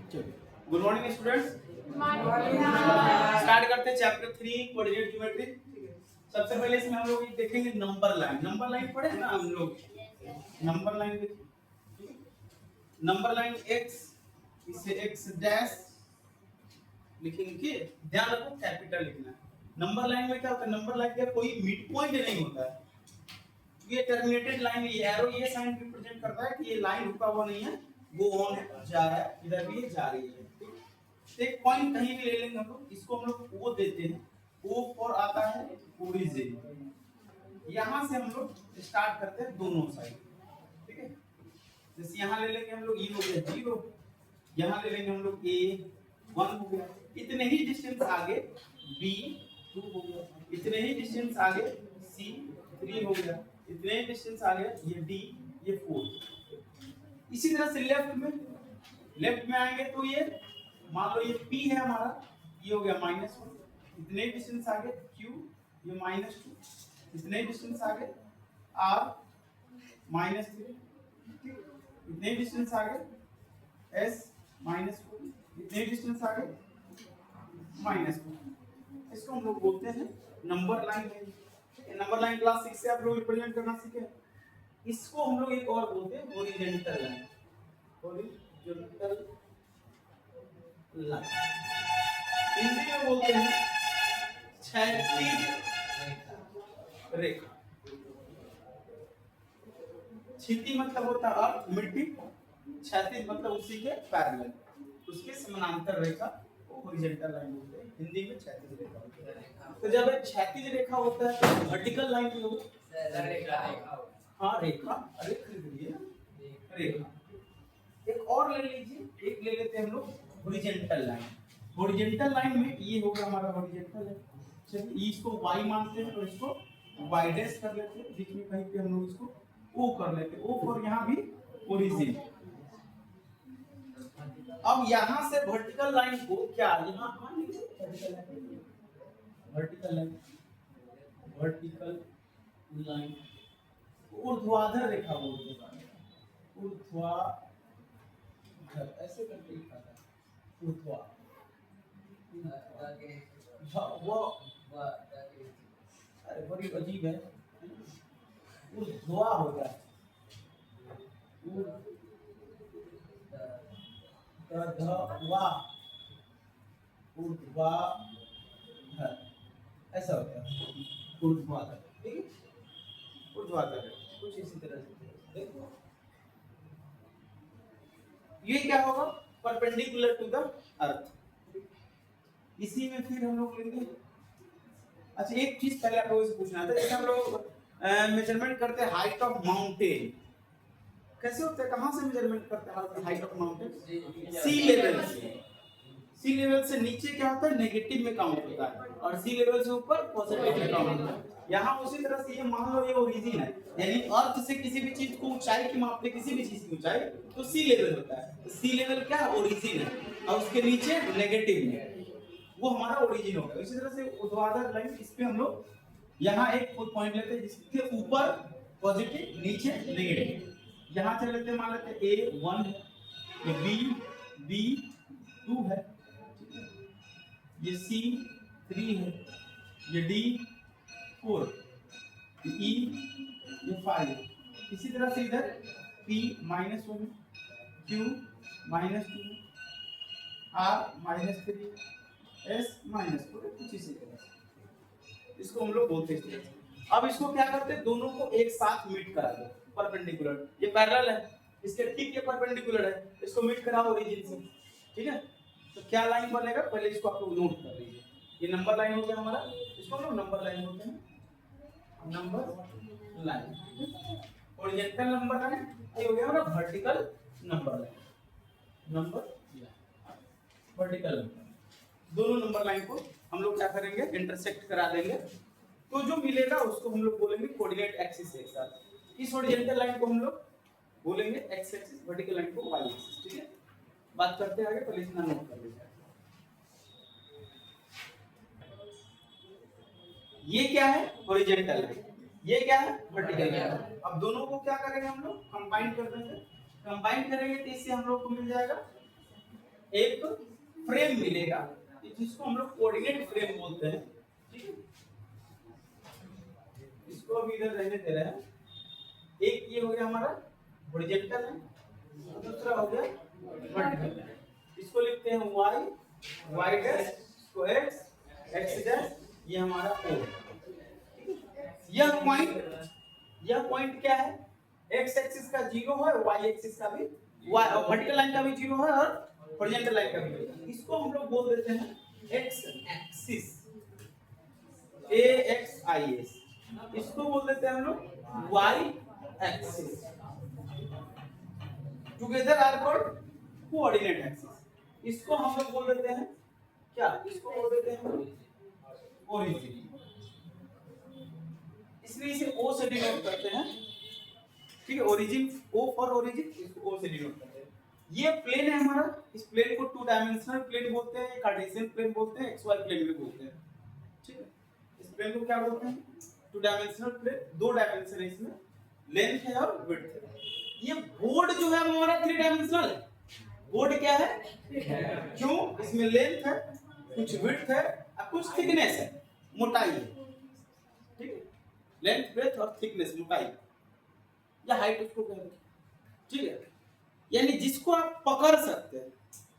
Good morning students. Start करते हैं chapter 3 coordinate geometry. सबसे पहले इसमें हम लोग देखेंगे नंबर लाइन। नंबर लाइन पढ़े ना हम लोग? नंबर लाइन देखिए, नंबर लाइन x, इसे x डैश लिखेंगे। ध्यान रखो कैपिटल लिखना है। नंबर लाइन में क्या होता है? नंबर लाइन का कोई मिड पॉइंट नहीं होता है। ये टर्मिनेटेड लाइन, ये एरो ये साइन रिप्रेजेंट करता है कि ये लाइन रुका हुआ नहीं है, वो ऑन जा रहा है, इधर भी जा रही है। एक पॉइंट कहीं भी ले लेंगे हम लोग, इसको हम लोग O देते हैं। O फॉर आता है ओरिजिन। यहां से हम लोग स्टार्ट करते हैं दोनों साइड, ठीक है। जैसे यहां ले लेंगे हम लोग E हो गया 0, यहां ले लेंगे हम लोग A 1 हो गया, इतने ही डिस्टेंस आगे B 2 हो गया, इतने ही डिस्टेंस आगे C 3 हो गया, इतने ही डिस्टेंस आगे ये D ये 4। इसी तरह से लेफ्ट में आएंगे तो ये मान लो ये P है हमारा, ये हो गया -1, इतने डिस्टेंस आगे Q ये -2, इतने डिस्टेंस आगे R -3, इतने डिस्टेंस आगे S -4, इतने डिस्टेंस आगे -4। इसको हम लोग बोलते हैं नंबर लाइन है। नंबर लाइन क्लास 6 से आप लोग रिप्रेजेंट करना सीखे। इसको हम लोग एक और बोलते हैं horizontal line. Horizontal line Hindi में बोलते हैं क्षैतिज रेखा। क्षिति मतलब होता है अर्थ मिट्टी, क्षैतिज मतलब उसी के पैरेलल, उसके समानांतर रेखा को हॉरिजॉन्टल लाइन बोलते हैं। हिंदी में क्षैतिज रेखा होती है। तो जब एक क्षैतिज रेखा होता है तो वर्टिकल लाइन भी होती है। रेखा एक और ले लीजिए, एक ले लेते हैं हम लोग हॉरिजॉन्टल लाइन। हॉरिजॉन्टल लाइन में ये होगा हमारा हॉरिजॉन्टल है। चलिए इसको y मानते हैं और इसको y डैश कर लेते हैं, बीच में कहीं पे हम लोग इसको o कर लेते हैं। o और यहाँ भी ओरिजिन। अब यहाँ से वर्टिकल लाइन को क्या यहाँ मान लीजिए वर्टिकल लाइन ऊर्ध्वाधर रेखा बोलते हैं। ऊर्ध्वाधर ऐसे करके लिखा था, ऊर्ध्वा वो अरे बड़ी अजीब है, ऊर्ध्वा हो गया, ऊर्ध्वाधर ऐसा हो गया, ऊर्ध्वाधर। ठीक है, ऊर्ध्वाधर कुछ इसी तरह से देखो। ये क्या होगा? Perpendicular to the earth. इसी में फिर हम लोग लेंगे। अच्छा एक चीज पहले आप लोगों से पूछना था, जैसे हम लोग मेजरमेंट करते हैं हाइट ऑफ माउंटेन, कैसे होता है? कहां से मेजरमेंट करते हैं height of mountain? Sea level से। सी लेवल से नीचे क्या होता है? नेगेटिव में काउंट होता है, और सी लेवल से ऊपर पॉजिटिव में काउंट होता है। यहाँ उसी तरह से ये मान लो ये ओरिजिन है, यानी अर्थ से किसी भी चीज को ऊंचाई की मापते, किसी भी चीज की ऊंचाई तो सी लेवल होता है। तो सी लेवल क्या है? ओरिजिन है, और उसके नीचे नेगेटिव में वो हमारा ओरिजिन होगा। इसी तरह से ऊर्ध्वाधर लाइन, इस पे हम लोग यहाँ एक पॉइंट लेते हैं जिसके ऊपर पॉजिटिव नीचे नेगेटिव। यहाँ से लेते हैं, मान लेते हैं A1 है, ये B2 है, ये C3 है, ये D4, ये E ये 5। इसी तरह से इधर P -1 Q -2 R -3 S -4, कुछ इसी तरह से इसको हम लोग बोलते हैं। अब इसको क्या करते हैं? दोनों को एक साथ मीट करा दो परपेंडिकुलर। ये पैरेलल है, इसके ठीक ये परपेंडिकुलर है, इसको मीट कराओ ओरिजिन से। ठीक है, तो क्या लाइन बनेगा? पहले इसको आप लोग नोट कर लीजिए। ये नंबर लाइन हो गया हमारा, इसको हम लोग नंबर लाइन बोलते हैं, number line. Horizontal number line, ये हो गया हमारा vertical number line. Number vertical number, दोनों नंबर लाइन को हम लोग क्या करेंगे? इंटरसेक्ट करा देंगे, तो जो मिलेगा उसको हम लोग बोलेंगे कोऑर्डिनेट एक्सिस के साथ। इस हॉरिजॉन्टल लाइन को हम लोग बोलेंगे एक्स एक्सिस, वर्टिकल लाइन को वाई एक्सिस। ठीक है, बात करते हैं आगे, पहले इतना नोट कर लीजिए। ये क्या है? हॉरिजॉन्टल लाइन, ये क्या है? Vertical line. अब दोनों को क्या करेंगे हम लोग? कंबाइन कर देंगे। कंबाइन करेंगे तो इससे हम लोग को मिल जाएगा एक फ्रेम मिलेगा जिसको हम लोग कोऑर्डिनेट फ्रेम बोलते हैं, ठीक है। इसको अभी इधर रहने दे रहे हैं। एक ये हो गया हमारा हॉरिजॉन्टल है, दूसरा हो गया वर्टिकल। इसको लिखते हैं y, y डैश, इसको x, x डैश, ये हमारा o। यह पॉइंट क्या है, x एक्सिस का 0 है, y एक्सिस का भी, y वर्टिकल लाइन का भी 0 है और हॉरिजॉन्टल लाइन का भी 0 है। इसको हम लोग बोल देते हैं x एक्सिस, AXIS। इसको बोल देते हैं हम लोग y axis. Together are called coordinate axis. इसको हम लोग बोल देते हैं क्या, इसको बोल देते हैं ओरिजिन, इसलिए इसे O से डिनोट करते हैं, ठीक है। ओरिजिन, O फॉर ओरिजिन, इसको O से डिनोट करते हैं। ये प्लेन है हमारा, इस प्लेन को टू डायमेंशनल प्लेन बोलते हैं, कार्टेशियन प्लेन बोलते हैं, XY प्लेन भी बोलते हैं, ठीक है। इस प्लेन को क्या बोलते हैं, टू डायमेंशनल प्लेन। दो डायमेंशन है इसमें, लेंथ है और विड्थ है। ये बोर्ड जो है हमारा थ्री डायमेंशनल है। बोर्ड क्या है, क्यों, इसमें लेंथ है, कुछ विड्थ है और कुछ थिकनेस है, मोटाई है, ठीक है। लेंथ, ब्रेथ और थिकनेस, मोटाई या हाइट उसको कहते हैं, ठीक है। यानी जिसको आप पकड़ सकते हैं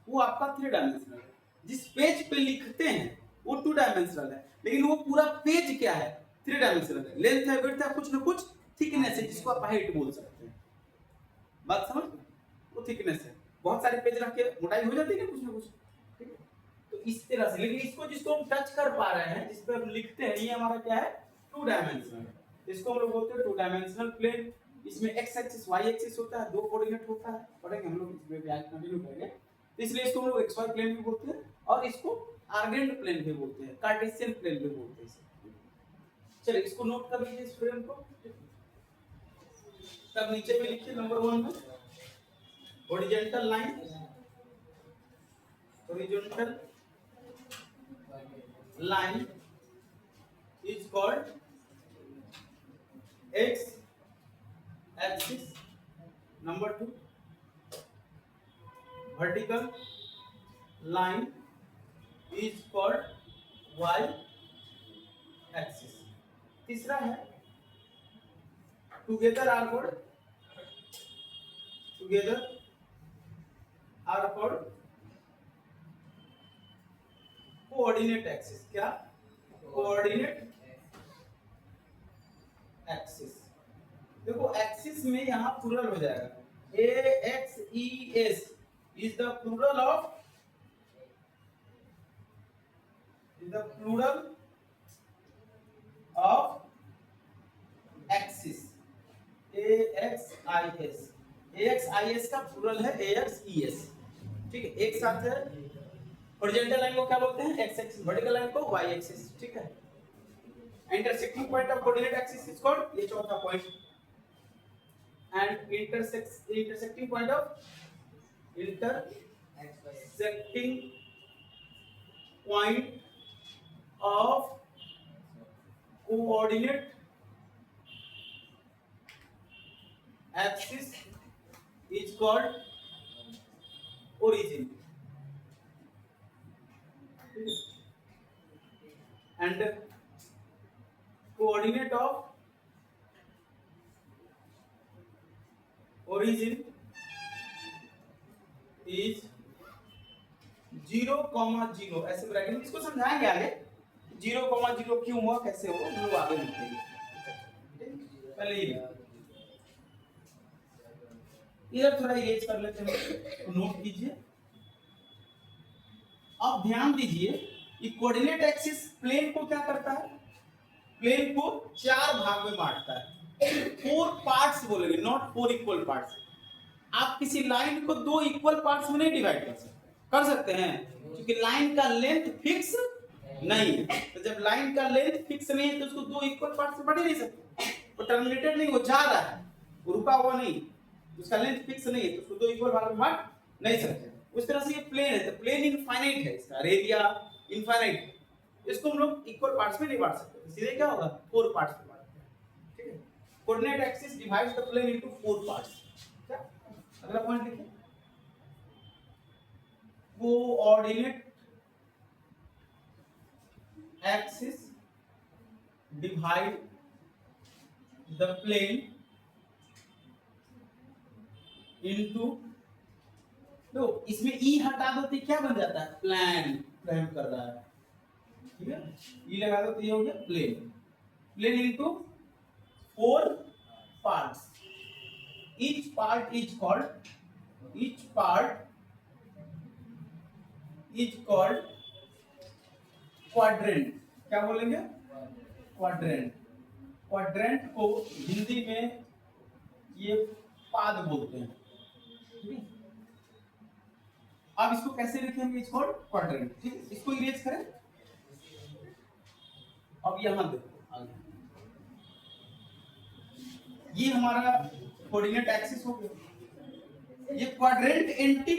वो आपका थ्री डायमेंशनल है। जिस पेज पे लिखते हैं वो टू डायमेंशनल है, लेकिन वो पूरा पेज क्या है, थ्री डायमेंशनल है। लेंथ है, विड्थ है, कुछ ना कुछ थिकनेस है, जिसको आप हाइट बोल सकते हैं। बात समझ में, वो थिकनेस है। बहुत सारे पेज रख के मोटाई हो जाती है कुछ ना कुछ, ठीक है। तो इस तरह से, लेकिन इसको जिसको हम टच कर पा रहे हैं, जिस पे हम लिखते हैं, ये हमारा क्या है, टू डायमेंशनल। इसको हम लोग बोलते हैं टू डायमेंशनल प्लेन। इसमें x एक्सिस, y एक्सिस होता है, दो कोऑर्डिनेट होता है, पढ़ेंगे हम लोग इसमें भी, आज कंटिन्यू करेंगे। इसलिए इसको हम लोग xy प्लेन भी बोलते हैं और इसको आर्गेंट प्लेन भी बोलते हैं, कार्टेशियन प्लेन भी बोलते हैं इसे। चलिए इसको नोट कर लीजिए, इस फ्रेम को। तब नीचे में लिखिए नंबर 1 में horizontal line, horizontal line is called x axis. Number 2, vertical line is called y axis. तीसरा है together are called coordinate axis. क्या, कोऑर्डिनेट एक्सिस। देखो एक्सिस में यहां प्लूरल हो जाएगा, AXES is the plural of axis. AXIS का plural है AXES, ठीक है। एक साथ है। हॉरिजॉन्टल लाइन को क्या बोलते हैं, x एक्सिस, वर्टिकल लाइन को y एक्सिस, ठीक है। Intersecting point of coordinate axis is called, ये चौथा point, and intersecting point of coordinate axis is called origin, and coordinate of origin is 0,0। ऐसे ब्रैकेट, इसको समझाएंगे आगे 0,0 क्यों हुआ, कैसे हुआ, हम लोग आगे लिखेंगे। पहले ये इधर थोड़ा इरेज कर लेते हैं, तो नोट कीजिए। अब ध्यान दीजिए, ये कोऑर्डिनेट एक्सिस प्लेन को क्या करता है, प्लेन को चार भाग में बांटता है। 4 पार्ट्स बोलेंगे, नॉट 4 इक्वल पार्ट्स। आप किसी लाइन को 2 इक्वल पार्ट्स में नहीं डिवाइड कर सकते हैं, क्योंकि लाइन का लेंथ फिक्स नहीं है। तो जब लाइन का लेंथ फिक्स नहीं है तो उसको 2 इक्वल पार्ट्स में बांट नहीं सकते। वो टर्मिनेटेड नहीं, वो जा रहा है, वो रुका हुआ नहीं, उसका लेंथ फिक्स नहीं है, तो उसको 2 इक्वल भाग में बांट नहीं सकते। उस तरह से ये प्लेन है, तो प्लेन इनफाइनाइट है, इसका एरिया इनफाइनाइट है, इसको हम लोग इक्वल पार्ट्स में नहीं बांट सकते, सीधे क्या होगा, 4 पार्ट्स में बांटते हैं, ठीक है। Coordinate axis divides the plane into 4 parts. क्या, अगला पॉइंट लिखिए, coordinate axis divide the plane into, तो इसमें ई हटा दो तो क्या बन जाता है, प्लान, प्लान कर रहा है, ठीक है, ई लगा दो तो ये हो गया plane, plane into 4 parts, each part is called quadrant, क्या बोलेंगे, क्वाड्रेंट, क्वाड्रेंट को हिंदी में ये पाद बोलते हैं, ठीक है। अब इसको कैसे लिखेंगे, इट्स कॉल्ड क्वाड्रेंट, ठीक है, इसको इरेज करें। अब यहां देखो आगे, ये हमारा कोऑर्डिनेट एक्सिस हो गया, ये क्वाड्रेंट एंटी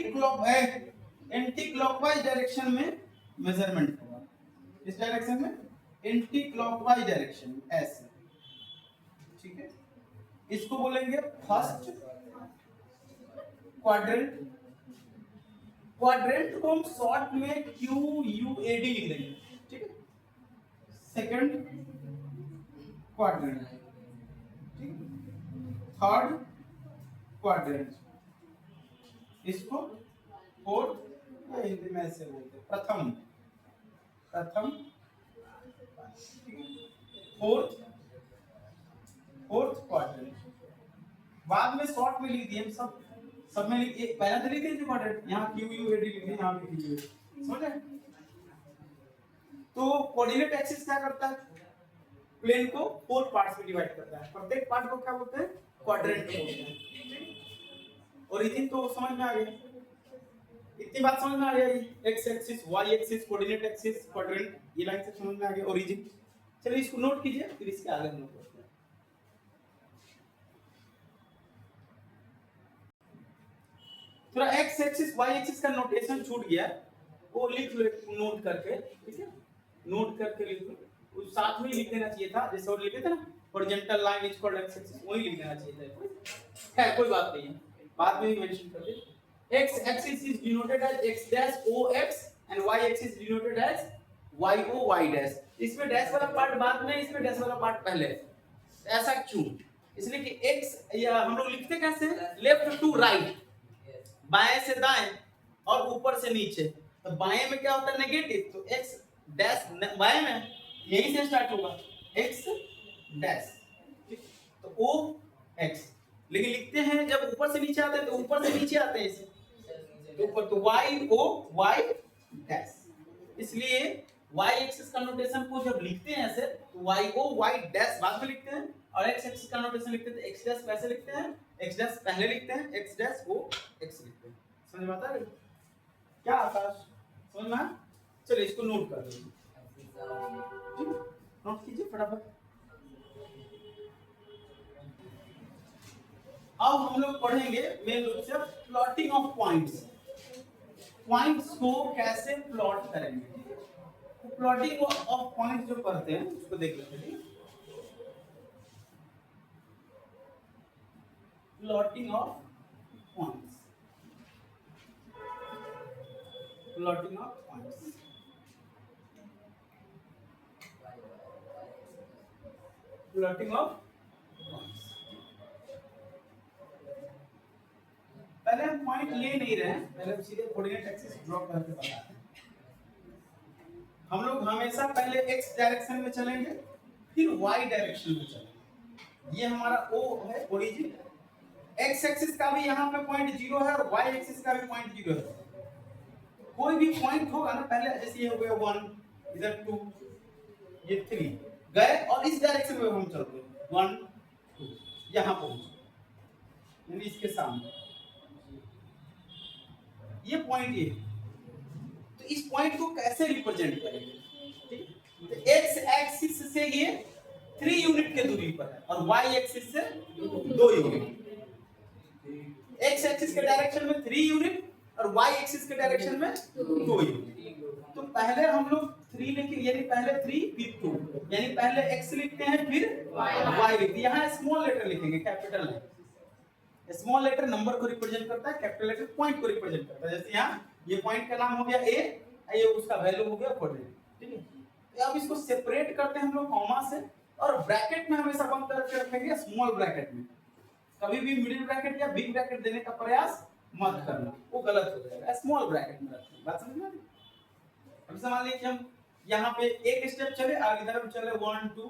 क्लॉकवाइज डायरेक्शन में मेजरमेंट होगा, इस डायरेक्शन में एंटी क्लॉकवाइज डायरेक्शन ऐसे, ठीक है, इसको बोलेंगे फर्स्ट क्वाड्रेंट, क्वाड्रेंट को हम शॉर्ट में QUAD लिख देंगे, ठीक है, सेकंड क्वाड्रेंट, ठीक है, थर्ड क्वाड्रेंट, इसको फोर्थ, हिंदी में ऐसे बोलते हैं प्रथम, प्रथम, फोर्थ क्वाड्रेंट, बाद में शॉर्ट में लिख दिए हम सब में लिख, पहला तो लिख दिए क्वाड्रेंट, यहाँ QUAD लिखे, यहाँ भी QUAD, समझ आए। तो कोऑर्डिनेट एक्सिस क्या करता है, प्लेन को 4 पार्ट्स में डिवाइड करता है, प्रत्येक पार्ट को क्या बोलते हैं, क्वाड्रेंट बोलते हैं। ओरिजिन तो समझ में आ गया, इतनी बात समझ में आ गई, X axis, Y axis, coordinate axis, quadrant, ये लाइन से समझ में आ गया ओरिजिन। चलिए इसको नोट कीजिए, फिर इसके आगे नोट करते हैं। थोड़ा एक्स एक्सिस वाई एक्सिस का नोटेशन छूट गया, वो लिख लो नोट करके, ठीक है, नोट करके लिख लो, उस साथ में लिख देना चाहिए था, जैसे और लिखे थे ना, horizontal line is called x axis, वही लिख देना चाहिए था, है कोई बात नहीं है, बाद में भी मेंशन कर दे। X axis is denoted as x dash OX and y axis denoted as YO Y dash। इसमें डैश वाला पार्ट बाद में, इसमें डैश वाला पार्ट पहले, ऐसा क्यों, इसलिए कि x या हम लोग लिखते कैसे, लेफ्ट टू राइट, बाएं से दाएं और ऊपर से नीचे, तो बाएं में क्या होता है नेगेटिव, तो x डैश बाएं में यहीं से स्टार्ट होगा, x डैश, तो OX, लेकिन लिखते हैं जब ऊपर से नीचे आते हैं तो ऊपर से नीचे आते हैं इसे, तो ऊपर तो YO Y डैश, इसलिए y एक्सिस का नोटेशन को जब लिखते हैं ऐसे तो YO Y डैश बाद में लिखते हैं, और x एक्सिस का नोटेशन लिखते हैं तो x डैश कैसे लिखते हैं, x डैश पहले लिखते हैं, x डैश वो x लिखते हैं। समझ में आता है क्या आकाश, समझ में? चलिए इसको नोट कर लीजिए, नोट कीजिए फटाफट। अब हम लोग पढ़ेंगे मेन रूप से प्लॉटिंग ऑफ पॉइंट्स, पॉइंट्स को कैसे प्लॉट करेंगे, तो प्लॉटिंग ऑफ पॉइंट्स जो करते हैं उसको देख लेते हैं। Plotting of points, plotting of points, plotting of points, पहले हम पॉइंट ले नहीं रहे हैं, पहले हम सीधे कोऑर्डिनेट एक्सिस ड्रॉ करके बताते हैं। हम लोग हमेशा पहले x डायरेक्शन में चलेंगे, फिर y डायरेक्शन में चलेंगे, ये हमारा O है ओरिजिन, x एक्सिस का भी यहाँ पे पॉइंट 0 है और y एक्सिस का भी पॉइंट 0 है। कोई भी पॉइंट होगा ना, पहले जैसे ये हो गया 1, इधर 2, ये 3 गए और इस डायरेक्शन में हम चलते हैं 1 2 यहाँ पहुंचे, यानी इसके सामने ये पॉइंट ये, तो इस पॉइंट को कैसे रिप्रेजेंट करेंगे, ठीक है, तो x एक्सिस से ये 3 यूनिट के दूरी पर है और y एक्सिस से 2 यूनिट, x एक्सिस के डायरेक्शन में 3 यूनिट और y एक्सिस के डायरेक्शन में 2 यूनिट। तो पहले हम लोग 3 लिखेंगे, यानी पहले 3 फिर 2, यानी पहले x लिखते हैं फिर y लिखते हैं, यहाँ स्मॉल लेटर लिखेंगे, कैपिटल है स्मॉल लेटर नंबर को रिप्रेजेंट करता है, कैपिटल लेटर पॉइंट को रिप्रेजेंट करता है। जैसे यहाँ ये पॉइंट का नाम हो गया ए, ये उसका वैल्यू हो गया कोऑर्डिनेट, ठीक है। तो अब इसको सेपरेट करते हैं हम लोग कॉमा से, और ब्रैकेट में हमेशा बंद करके रखेंगे, स्मॉल ब्रैकेट में। कभी भी मिडिल ब्रैकेट या बिग ब्रैकेट देने का प्रयास मत करना, वो गलत हो जाएगा। स्मॉल ब्रैकेट में रखें, बात समझ में आ रही? अब मान लीजिए हम यहाँ पे एक स्टेप चले, आगे इधर चले 1 2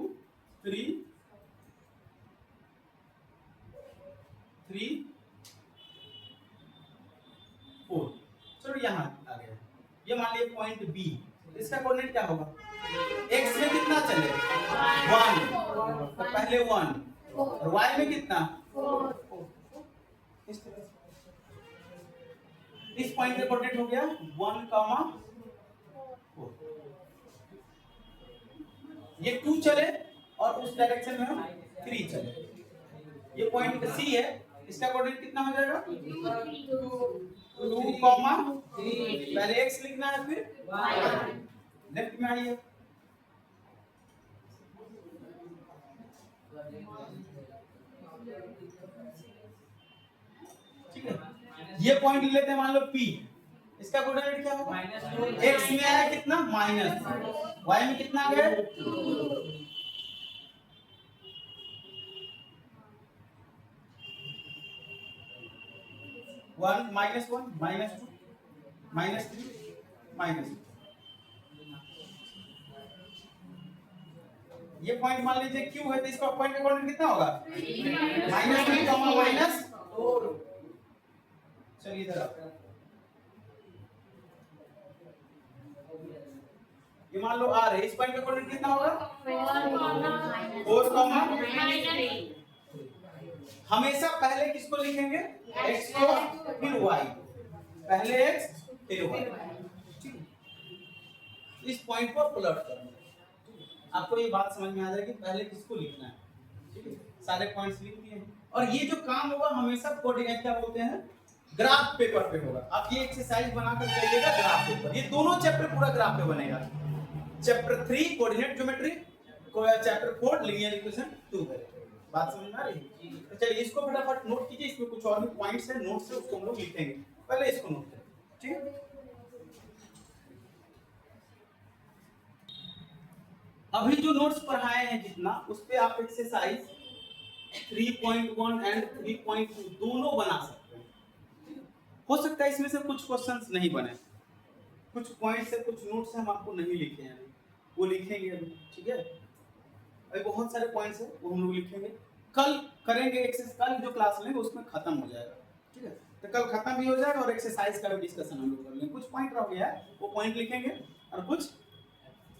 3 4। चलो यहाँ आ गया, ये मान लीजिए पॉइंट बी, इसका कोऑर्डिनेट क्या होगा? x में कितना चले? 1, तो पहले 1, और y में कितना? 4। इस पॉइंट का कोऑर्डिनेट हो गया 1, 4। ये 2 चले और उस डायरेक्शन में हम 3 चले। ये पॉइंट C है, इसका कोऑर्डिनेट कितना हो जाएगा? 2, 3। पहले x लिखना है, फिर y। लेफ्ट में आइए, ठीक है। ये पॉइंट ले लेते हैं, मान लो P, इसका कोऑर्डिनेट क्या होगा? x में आया कितना? माइनस, y में कितना आ गया? 1 -1 -2 -3 -2। ये पॉइंट मान लीजिए Q है, तो इसका पॉइंट का कोऑर्डिनेट कितना होगा? -3 -4। चलिए इधर आओ, ये मान लो R है, इस पॉइंट का कोऑर्डिनेट कितना होगा? 4 हमेशा पहले किसको लिखेंगे? x को, फिर y, पहले x फिर y। इस पॉइंट को प्लॉट करना, आपको ये बात समझ में आ जाएगी पहले किसको लिखना है, ठीक है। सारे पॉइंट्स लिख दिए हैं, और ये जो काम होगा हमेशा कोऑर्डिनेट क्या बोलते हैं? ग्राफ पेपर पे होगा। आप ये एक्सरसाइज बनाकर जाइएगा ग्राफ पेपर, ये दोनों चैप्टर पूरा ग्राफ पे बनेगा। Chapter 3 coordinate geometry, chapter 4 linear equation 2 है। बात समझ में आ रही है? तो चलिए इसको फटाफट नोट कीजिए, इसमें कुछ और भी पॉइंट्स है, नोट से उसको हम लोग लिखेंगे। पहले इसको नोट करें, ठीक है। अभी जो नोट्स पढ़ाए हैं जितना, उस पे आप एक्सरसाइज 3.1 एंड 3.2 दोनों बना सकते हैं। हो सकता है इसमें से कुछ क्वेश्चंस नहीं बने, कुछ पॉइंट्स है, कुछ नोट्स हम आपको नहीं लिखे हैं, वो लिखेंगे अभी, ठीक है। अभी बहुत सारे पॉइंट्स है, वो हम लोग लिखेंगे, कल करेंगे एक्सरसाइज। कल जो क्लास लेंगे उसमें खत्म हो जाएगा, ठीक है। तो कल खत्म भी हो जाएगा और एक्सरसाइज का भी डिस्कशन हम लोग कर लेंगे। कुछ पॉइंट रह गया है, वो पॉइंट लिखेंगे, और कुछ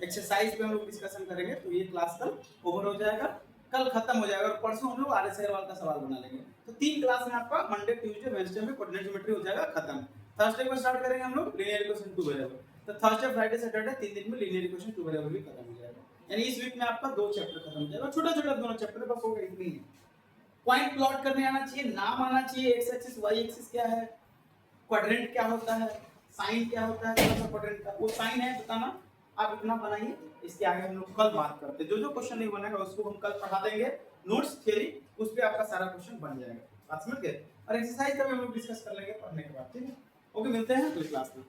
एक्सरसाइज पे हम लोग डिस्कशन करेंगे। तो ये क्लास कल ओवर हो जाएगा, कल खत्म हो जाएगा, और परसों हम लोग आर एस अग्रवाल का सवाल बना लेंगे। तो 3 क्लास में आपका मंडे, ट्यूसडे, वेडनेसडे में कोऑर्डिनेट ज्योमेट्री हो जाएगा खत्म। थर्सडे को स्टार्ट करेंगे हम लोग लीनियर इक्वेशन 2 वेरिएबल। तो थर्सडे, फ्राइडे, सैटरडे 3 दिन में लीनियर इक्वेशन 2 वेरिएबल भी खत्म हो जाएगा। यानी इस वीक में आपका 2 चैप्टर खत्म हो जाएगा, छोटा-छोटा दोनों चैप्टर, बस होगा इतनी ही। पॉइंट प्लॉट करने आना चाहिए, नाम आना चाहिए, एक्स एक्सिस वाई एक्सिस क्या है, क्वाड्रेंट क्या होता है, साइन क्या होता है, कौन सा क्वाड्रेंट का वो साइन है बताना। आप इतना बनाइए, इसके आगे हम लोग कल बात करते हैं। जो जो क्वेश्चन नहीं बनेगा उसको हम कल पढ़ा देंगे, नोट्स थ्योरी, उस पे आपका सारा क्वेश्चन बन जाएगा। बात समझ गए? और एक्सरसाइज का भी हम लोग डिस्कस कर लेंगे पढ़ने के बाद, ठीक है। ओके, मिलते हैं अगली क्लास में।